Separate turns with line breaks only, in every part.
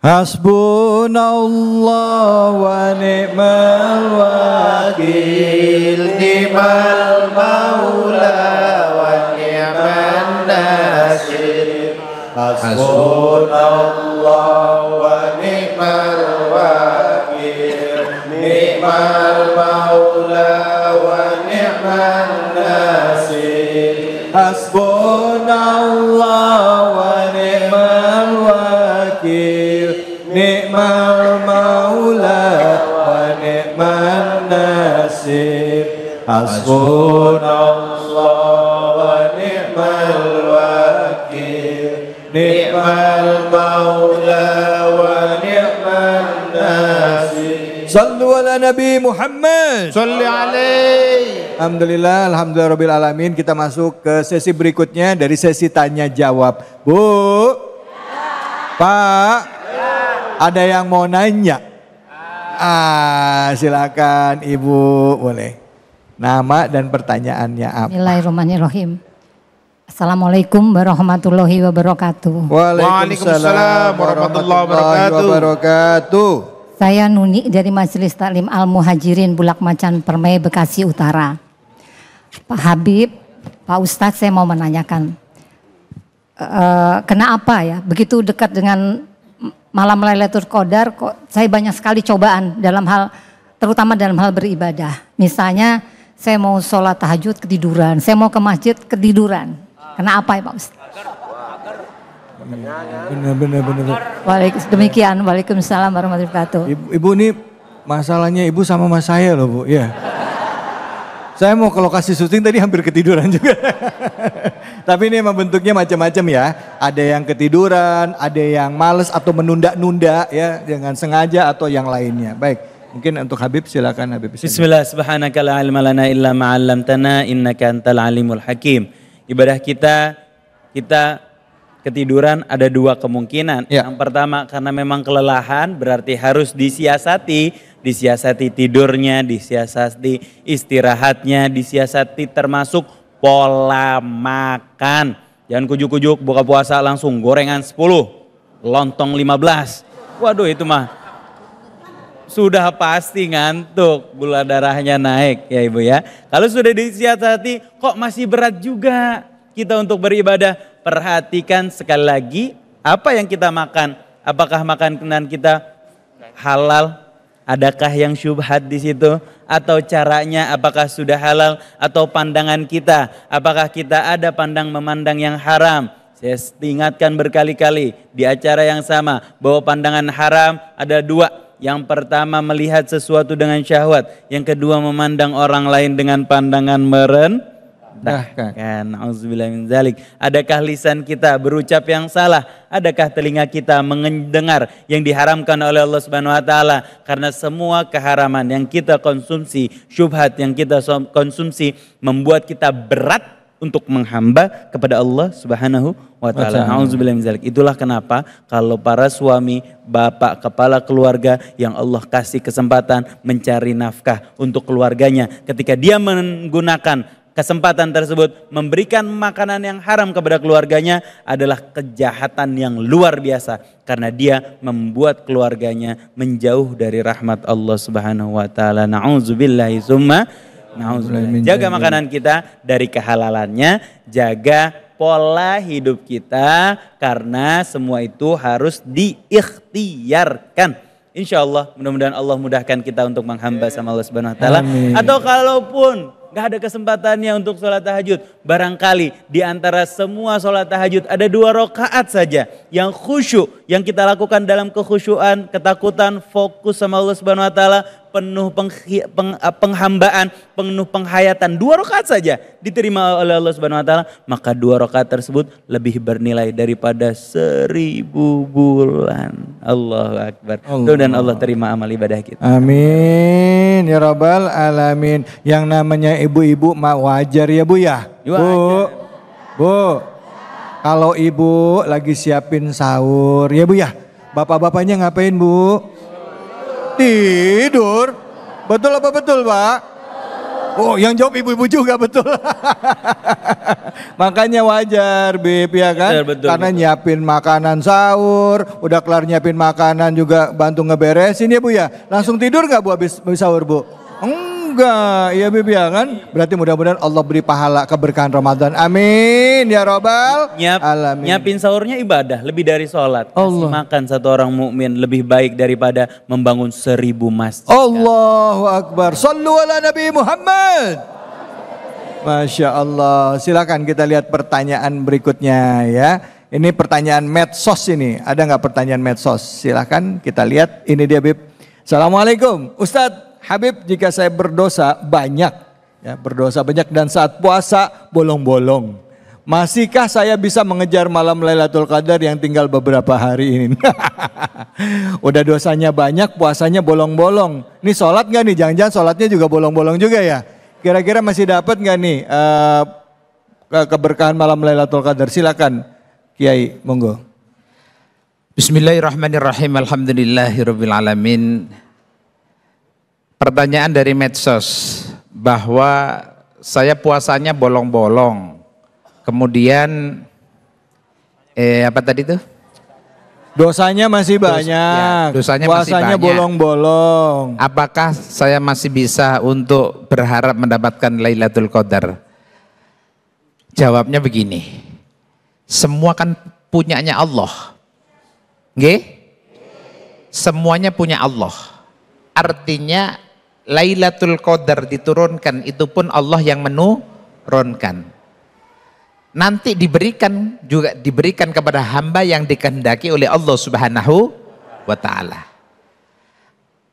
Hasbunallah wa ni'mal wakil,
ni'mal maula wa ni'man nasir. Hasbunallah wa ni'mal wakil, ni'mal maula wa ni'man nasir.
Hasbunallah wa ni'mal wakil, ni'mal maula wa ni'man nasir. Hasbunallah wa ni'mal wakil, ni'mal maula wa ni'man nasir. Sallu ala Nabi Muhammad.
Salli alaihi.
Alhamdulillah, alhamdulillah rabbil alamin. Kita masuk ke sesi berikutnya dari sesi tanya jawab. Bu, Pak, ada yang mau nanya? Silakan Ibu, boleh. Nama dan pertanyaannya apa?
Bismillahirrahmanirrahim. Assalamualaikum warahmatullahi wabarakatuh.
Waalaikumsalam warahmatullahi wabarakatuh.
Saya Nuni dari Majelis Taklim Al-Muhajirin Bulak Macan Permai Bekasi Utara. Pak Habib, Pak Ustadz, saya mau menanyakan. Kenapa ya begitu dekat dengan malam Lailatul Qadar kok saya banyak sekali cobaan dalam hal, terutama dalam hal beribadah. Misalnya saya mau sholat tahajud ketiduran, saya mau ke masjid ketiduran. Kenapa ya Pak Ustadz?
Benar.
Demikian, waalaikumsalam warahmatullahi wabarakatuh.
Ibu ini masalahnya ibu sama mas saya loh Bu, ya. Saya mau ke lokasi syuting tadi hampir ketiduran juga. Tapi ini emang bentuknya macam-macam ya. Ada yang ketiduran, ada yang males atau menunda-nunda ya dengan sengaja atau yang lainnya. Baik, mungkin untuk Habib silakan Habib.
Bismillah, subhanaka la ilma lana illa ma 'allamtana innaka antal alimul hakim. Ibadah kita ketiduran ada dua kemungkinan. Ya. Yang pertama karena memang kelelahan berarti harus disiasati tidurnya, disiasati istirahatnya, disiasati termasuk pola makan. Jangan kujuk-kujuk buka puasa langsung gorengan 10, lontong 15. Waduh itu mah sudah pasti ngantuk, gula darahnya naik ya Ibu ya. Kalau sudah disiasati kok masih berat juga kita untuk beribadah. Perhatikan sekali lagi apa yang kita makan. Apakah makanan kita halal? Adakah yang syubhat di situ? Atau caranya apakah sudah halal? Atau pandangan kita? Apakah kita ada memandang yang haram? Saya ingatkan berkali-kali di acara yang sama bahwa pandangan haram ada dua. Yang pertama melihat sesuatu dengan syahwat. Yang kedua memandang orang lain dengan pandangan merendahkan. Auzubillah min dzalik. Adakah lisan kita berucap yang salah? Adakah telinga kita mendengar yang diharamkan oleh Allah Subhanahu wa taala? Karena semua keharaman yang kita konsumsi, syubhat yang kita konsumsi membuat kita berat untuk menghamba kepada Allah Subhanahu wa taala. Auzubillah min dzalik. Itulah kenapa kalau para suami, bapak, kepala keluarga yang Allah kasih kesempatan mencari nafkah untuk keluarganya, ketika dia menggunakan kesempatan tersebut memberikan makanan yang haram kepada keluarganya adalah kejahatan yang luar biasa karena dia membuat keluarganya menjauh dari rahmat Allah Subhanahu wa taala. Nauzubillahi summa nauzubillah. Jaga makanan kita dari kehalalannya, jaga pola hidup kita karena semua itu harus diikhtiarkan. Insya Allah mudah-mudahan Allah mudahkan kita untuk menghamba sama Allah Subhanahu wa taala. Atau kalaupun gak ada kesempatannya untuk sholat tahajud, barangkali di antara semua sholat tahajud ada 2 rakaat saja yang khusyuk, yang kita lakukan dalam kekhusyuan, ketakutan, fokus sama Allah Subhanahu wa taala, penuh penghambaan, penuh penghayatan. 2 rakaat saja diterima oleh Allah Subhanahu wa taala, maka 2 rakaat tersebut lebih bernilai daripada 1000 bulan. Allahu akbar. Dan Allah terima amal ibadah kita.
Amin ya rabbal alamin. Yang namanya ibu-ibu wajar ya Bu ya. Bu, kalau ibu lagi siapin sahur ya Bu ya. Bapak-bapaknya ngapain Bu? Tidur. Betul apa betul Pak? Oh yang jawab ibu-ibu juga betul. Makanya wajar Bib ya kan,
Betul,
karena
betul.
nyiapin makanan sahur, udah kelar nyiapin makanan juga bantu ngeberesin ya Bu ya. Langsung tidur nggak Bu habis sahur Bu? Enggak, ya Bib ya kan. Berarti mudah-mudahan Allah beri pahala keberkahan Ramadan. Amin ya robbal alamin.
Nyiapin sahurnya ibadah lebih dari sholat. Kasih
Allah.
makan satu orang mukmin lebih baik daripada membangun 1000 masjid.
Allahu Akbar. Sallu ala Nabi Muhammad. Masya Allah. Silakan kita lihat pertanyaan berikutnya ya. Ini pertanyaan medsos ini. Ada nggak pertanyaan medsos? Silakan kita lihat. Ini dia Bib. Assalamualaikum. Ustadz Habib, jika saya berdosa banyak, ya berdosa banyak dan saat puasa bolong-bolong, masihkah saya bisa mengejar malam Lailatul Qadar yang tinggal beberapa hari ini? Udah dosanya banyak, puasanya bolong-bolong. Ini sholat nggak nih? Jangan-jangan sholatnya juga bolong-bolong juga ya? Kira-kira masih dapat nggak nih keberkahan malam Lailatul Qadar? Silakan Kiai, monggo.
Bismillahirrahmanirrahim. Alhamdulillahirabbil alamin. Pertanyaan dari medsos bahwa saya puasanya bolong-bolong. Kemudian apa tadi tuh?
Dosanya masih banyak,
dosanya masih
puasanya
banyak.
bolong-bolong.
Apakah saya masih bisa untuk berharap mendapatkan Lailatul Qadar? Jawabnya begini. Semua kan punyanya Allah. Nggih? Semuanya punya Allah. Artinya Lailatul Qadar diturunkan itu pun Allah yang menurunkan. Nanti diberikan kepada hamba yang dikehendaki oleh Allah Subhanahu wa taala.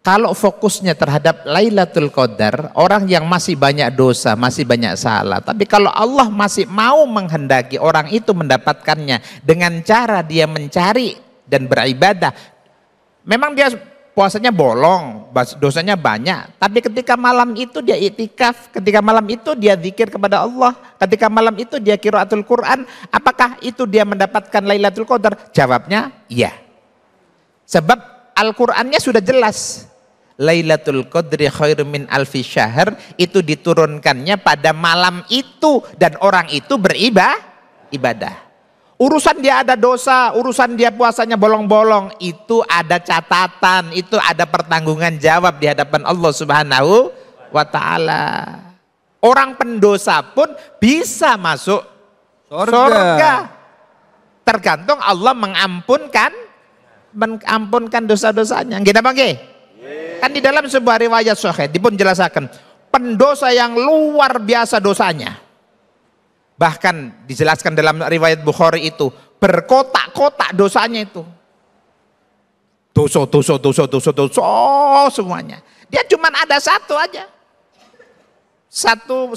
Kalau fokusnya terhadap Lailatul Qadar, orang yang masih banyak dosa, masih banyak salah. Tapi kalau Allah masih mau menghendaki orang itu mendapatkannya dengan cara dia mencari dan beribadah. Memang dia puasanya bolong, dosanya banyak. Tapi ketika malam itu dia iktikaf, ketika malam itu dia zikir kepada Allah, ketika malam itu dia qiraatul Quran, apakah itu dia mendapatkan Lailatul Qadar? Jawabnya iya. Sebab Al-Qur'annya sudah jelas. Lailatul Qadri khairum min alfi syahr, itu diturunkannya pada malam itu dan orang itu beribadah. Urusan dia ada dosa, urusan dia puasanya bolong-bolong, itu ada catatan, itu ada pertanggungan jawab di hadapan Allah Subhanahu wa taala. Orang pendosa pun bisa masuk surga. Tergantung Allah mengampunkan dosa-dosanya. Nggih napa nggih? Kan di dalam sebuah riwayat sahih dipun jelaskan, pendosa yang luar biasa dosanya. Bahkan dijelaskan dalam riwayat Bukhari itu berkotak-kotak dosanya itu. Dosa semuanya. Dia cuma ada satu aja. Satu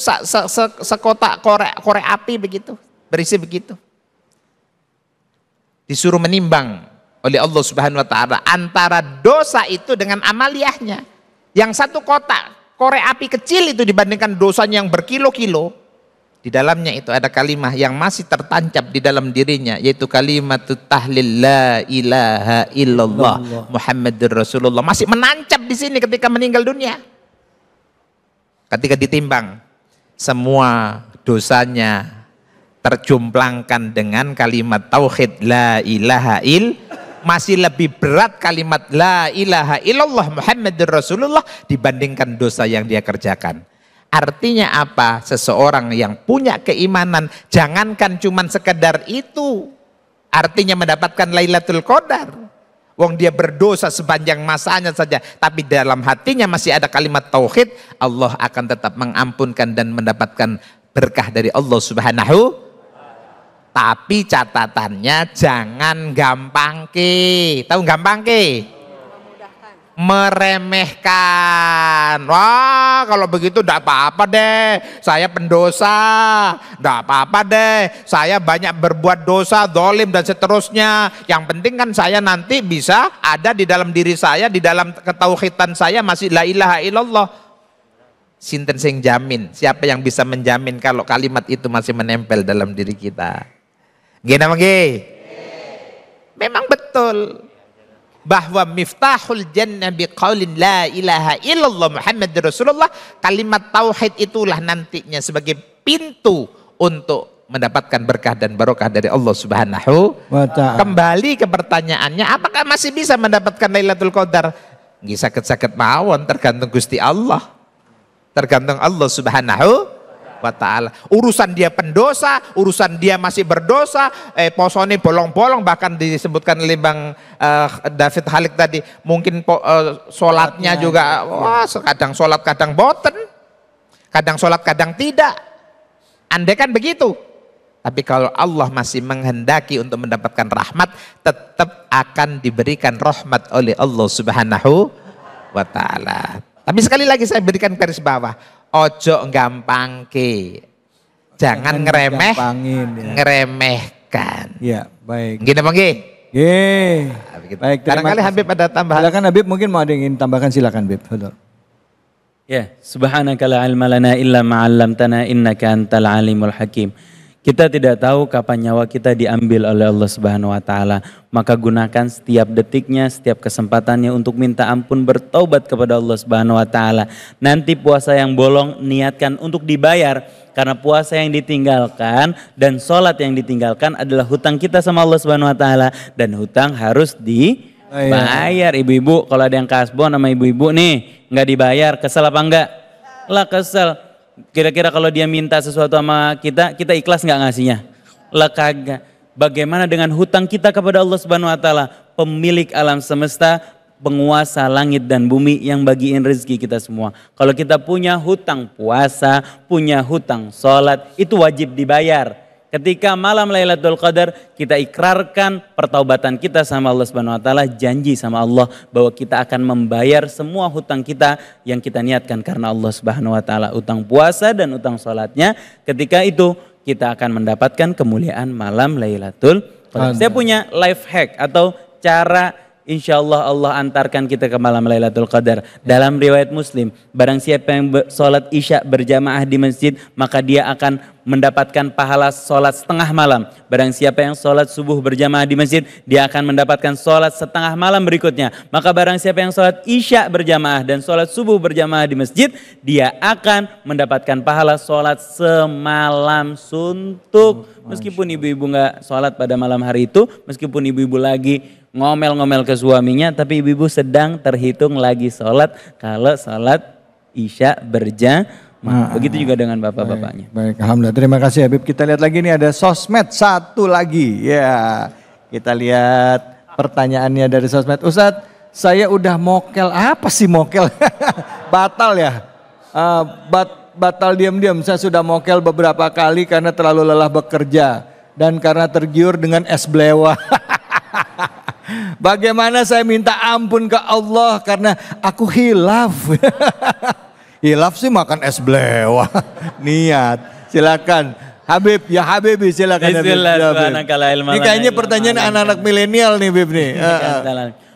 sekotak korek api begitu, berisi begitu. Disuruh menimbang oleh Allah Subhanahu wa taala antara dosa itu dengan amaliyahnya. Yang satu kotak korek api kecil itu dibandingkan dosanya yang berkilo-kilo. Di dalamnya itu ada kalimat yang masih tertancap di dalam dirinya, yaitu kalimat tahlil la ilaha illallah Muhammadur Rasulullah, masih menancap di sini ketika meninggal dunia. Ketika ditimbang, semua dosanya terjumplangkan dengan kalimat tauhid la ilaha masih lebih berat kalimat la ilaha illallah Muhammadur Rasulullah dibandingkan dosa yang dia kerjakan. Artinya apa? Seseorang yang punya keimanan, jangankan cuman sekedar itu, artinya mendapatkan Lailatul Qadar. Wong dia berdosa sepanjang masanya saja, tapi dalam hatinya masih ada kalimat tauhid, Allah akan tetap mengampunkan dan mendapatkan berkah dari Allah Subhanahu. Tapi catatannya jangan gampangke. Tahu gampangke? Meremehkan. Wah, kalau begitu enggak apa-apa deh, saya pendosa, enggak apa-apa deh, saya banyak berbuat dosa, zalim dan seterusnya, yang penting kan saya nanti bisa ada di dalam diri saya, di dalam ketauhidan saya masih la ilaha illallah. Sinten sing jamin? Siapa yang bisa menjamin kalau kalimat itu masih menempel dalam diri kita? Nggih napa nggih? Memang betul bahwa miftahul jannah biqaulin la ilaha illallah Muhammadur Rasulullah, kalimat tauhid itulah nantinya sebagai pintu untuk mendapatkan berkah dan barokah dari Allah Subhanahu
Wa ta'ala.
Kembali ke pertanyaannya, apakah masih bisa mendapatkan Lailatul Qadar? Nggih sakit-sakit mawon, tergantung Gusti Allah. Tergantung Allah Subhanahu wa ta'ala. Urusan dia pendosa, urusan dia masih berdosa, posone bolong-bolong, bahkan disebutkan oleh Bang David Halik tadi, mungkin sholatnya juga, wah kadang sholat kadang boten, kadang sholat kadang tidak. Andai kan begitu, tapi kalau Allah masih menghendaki untuk mendapatkan rahmat, tetap akan diberikan rahmat oleh Allah Subhanahu wa ta'ala. Tapi sekali lagi saya berikan garis bawah, ojo gampangke, jangan
gampangin, ya.
ngeremehkan.
Ya, baik.
Gini Bang G.
Baik, terima
Barangkali
kasih.
Habib ada tambahan.
Silakan Habib, mungkin mau ada yang ingin tambahkan, silakan Habib. Betul.
Ya, subhanaka la ilma lana illa ma 'allamtana innaka antal alimul hakim. Kita tidak tahu kapan nyawa kita diambil oleh Allah Subhanahu wa taala, maka gunakan setiap detiknya, setiap kesempatannya untuk minta ampun, bertaubat kepada Allah Subhanahu wa taala. Nanti puasa yang bolong niatkan untuk dibayar, karena puasa yang ditinggalkan dan sholat yang ditinggalkan adalah hutang kita sama Allah Subhanahu wa taala, dan hutang harus dibayar. Ibu-ibu, kalau ada yang kasbon sama ibu-ibu nih nggak dibayar, kesel apa enggak? Lah kesel. Kira-kira kalau dia minta sesuatu sama kita, kita ikhlas nggak ngasihnya? Lah kagak. Bagaimana dengan hutang kita kepada Allah Subhanahu wa taala, pemilik alam semesta, penguasa langit dan bumi yang bagiin rezeki kita semua. Kalau kita punya hutang puasa, punya hutang sholat, itu wajib dibayar. Ketika malam Lailatul Qadar, kita ikrarkan pertaubatan kita sama Allah Subhanahu wa taala, janji sama Allah bahwa kita akan membayar semua hutang kita yang kita niatkan karena Allah Subhanahu wa taala, utang puasa dan utang sholatnya. Ketika itu kita akan mendapatkan kemuliaan malam Lailatul Qadar. Saya punya life hack atau cara, insya Allah Allah antarkan kita ke malam Lailatul Qadar. Dalam riwayat Muslim, barang siapa yang sholat isya berjamaah di masjid, maka dia akan mendapatkan pahala sholat setengah malam. Barang siapa yang sholat subuh berjamaah di masjid, dia akan mendapatkan sholat setengah malam berikutnya. Maka barang siapa yang sholat isya berjamaah dan sholat subuh berjamaah di masjid, dia akan mendapatkan pahala sholat semalam suntuk. Meskipun ibu-ibu nggak sholat pada malam hari itu, meskipun ibu-ibu lagi ngomel-ngomel ke suaminya, tapi ibu-ibu sedang terhitung lagi sholat kalau sholat isya berjamaah. Begitu juga dengan bapak-bapaknya.
Baik, alhamdulillah. Terima kasih Habib. Kita lihat lagi nih, ada sosmed satu lagi. Ya, kita lihat pertanyaannya dari sosmed. Ustadz, saya udah mokel. Apa sih mokel? Batal ya? Batal diam-diam. Saya sudah mokel beberapa kali karena terlalu lelah bekerja dan karena tergiur dengan es belewah. Bagaimana saya minta ampun ke Allah karena aku hilaf. Hilaf sih makan es belewah. Niat. Silakan Habib, ya Habibi, silakan Habib. Ini kayaknya pertanyaan anak-anak milenial nih Habib nih.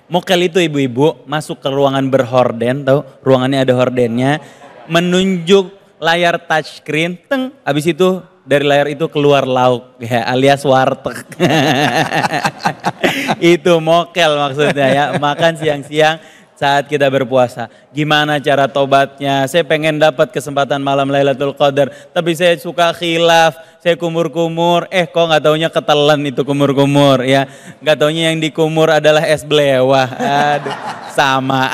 Mokel itu ibu-ibu masuk ke ruangan berhorden, tahu? Ruangannya ada hordennya, menunjuk layar touchscreen, teng, habis itu dari layar itu keluar lauk, ya, alias warteg. Itu mokel maksudnya ya, makan siang-siang saat kita berpuasa. Gimana cara tobatnya? Saya pengen dapat kesempatan malam Lailatul Qadar, tapi saya suka khilaf, saya kumur-kumur, kok nggak taunya ketelan itu kumur-kumur ya. Nggak taunya yang dikumur adalah es belewah. Aduh, sama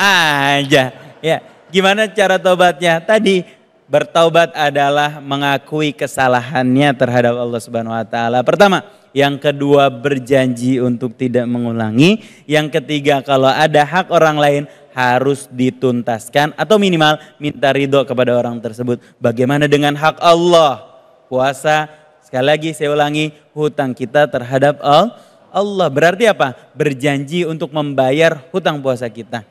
aja. Ya, gimana cara tobatnya? Tadi bertaubat adalah mengakui kesalahannya terhadap Allah Subhanahu wa taala. Pertama, yang kedua berjanji untuk tidak mengulangi. Yang ketiga, kalau ada hak orang lain harus dituntaskan atau minimal minta ridho kepada orang tersebut. Bagaimana dengan hak Allah? Puasa, sekali lagi saya ulangi, hutang kita terhadap Allah. Berarti apa? Berjanji untuk membayar hutang puasa kita.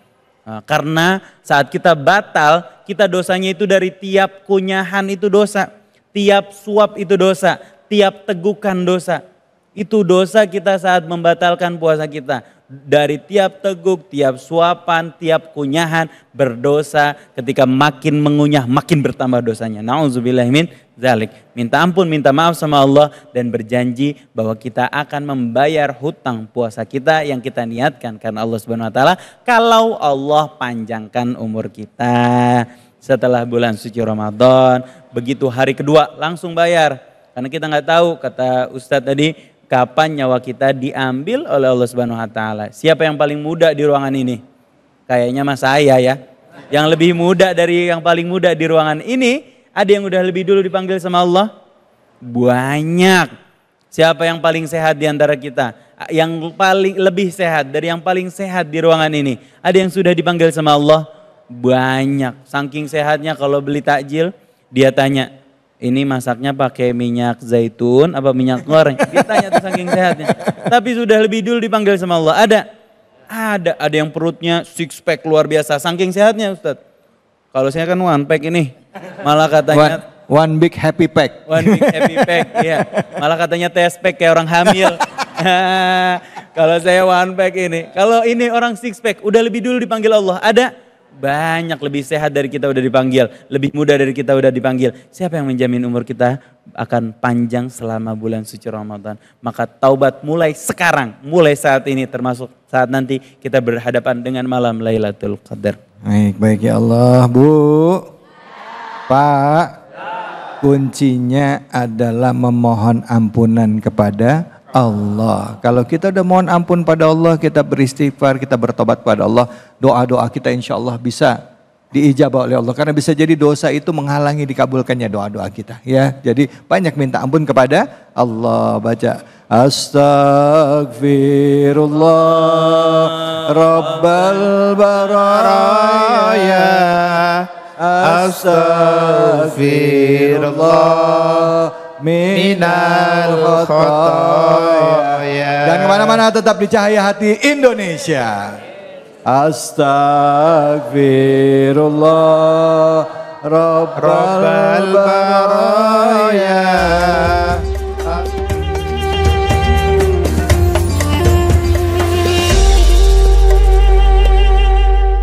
Nah, karena saat kita batal, kita dosanya itu dari tiap kunyahan itu dosa, tiap suap itu dosa, tiap tegukan dosa. Itu dosa kita saat membatalkan puasa kita. Dari tiap teguk, tiap suapan, tiap kunyahan berdosa. Ketika makin mengunyah, makin bertambah dosanya. Na'udzubillahi min dzalik. Minta ampun, minta maaf sama Allah dan berjanji bahwa kita akan membayar hutang puasa kita yang kita niatkan karena Allah Subhanahu wa taala kalau Allah panjangkan umur kita. Setelah bulan suci Ramadan, begitu hari kedua langsung bayar. Karena kita nggak tahu, kata Ustadz tadi, kapan nyawa kita diambil oleh Allah Subhanahu wa taala. Siapa yang paling muda di ruangan ini? Kayaknya mas saya ya. Yang lebih muda dari yang paling muda di ruangan ini, ada yang udah lebih dulu dipanggil sama Allah? Banyak. Siapa yang paling sehat di antara kita? Yang paling lebih sehat dari yang paling sehat di ruangan ini? Ada yang sudah dipanggil sama Allah? Banyak. Saking sehatnya kalau beli takjil, dia tanya, ini masaknya pakai minyak zaitun apa minyak goreng? Dia tanya tuh saking sehatnya. Tapi sudah lebih dulu dipanggil sama Allah. Ada yang perutnya six pack luar biasa, saking sehatnya Ustadz. Kalau saya kan one pack ini, malah katanya
one big happy pack.
One big happy pack, iya. Malah katanya test pack kayak orang hamil. Kalau saya one pack ini, kalau ini orang six pack, udah lebih dulu dipanggil Allah. Ada banyak lebih sehat dari kita udah dipanggil, lebih muda dari kita udah dipanggil. Siapa yang menjamin umur kita akan panjang selama bulan suci Ramadan? Maka taubat mulai sekarang, mulai saat ini, termasuk saat nanti kita berhadapan dengan malam Lailatul Qadar.
Baik ya Allah, Bu, Pak, kuncinya adalah memohon ampunan kepada Allah. Kalau kita udah mohon ampun pada Allah, kita beristighfar, kita bertobat pada Allah, doa-doa kita insya Allah bisa diijabah oleh Allah. Karena bisa jadi dosa itu menghalangi dikabulkannya doa-doa kita. Ya, jadi banyak minta ampun kepada Allah. Baca Astaghfirullah Rabbal baraya, Astaghfirullah minal khotoya. Dan kemana-mana tetap di Cahaya Hati Indonesia. Astaghfirullah Rabbal baraya.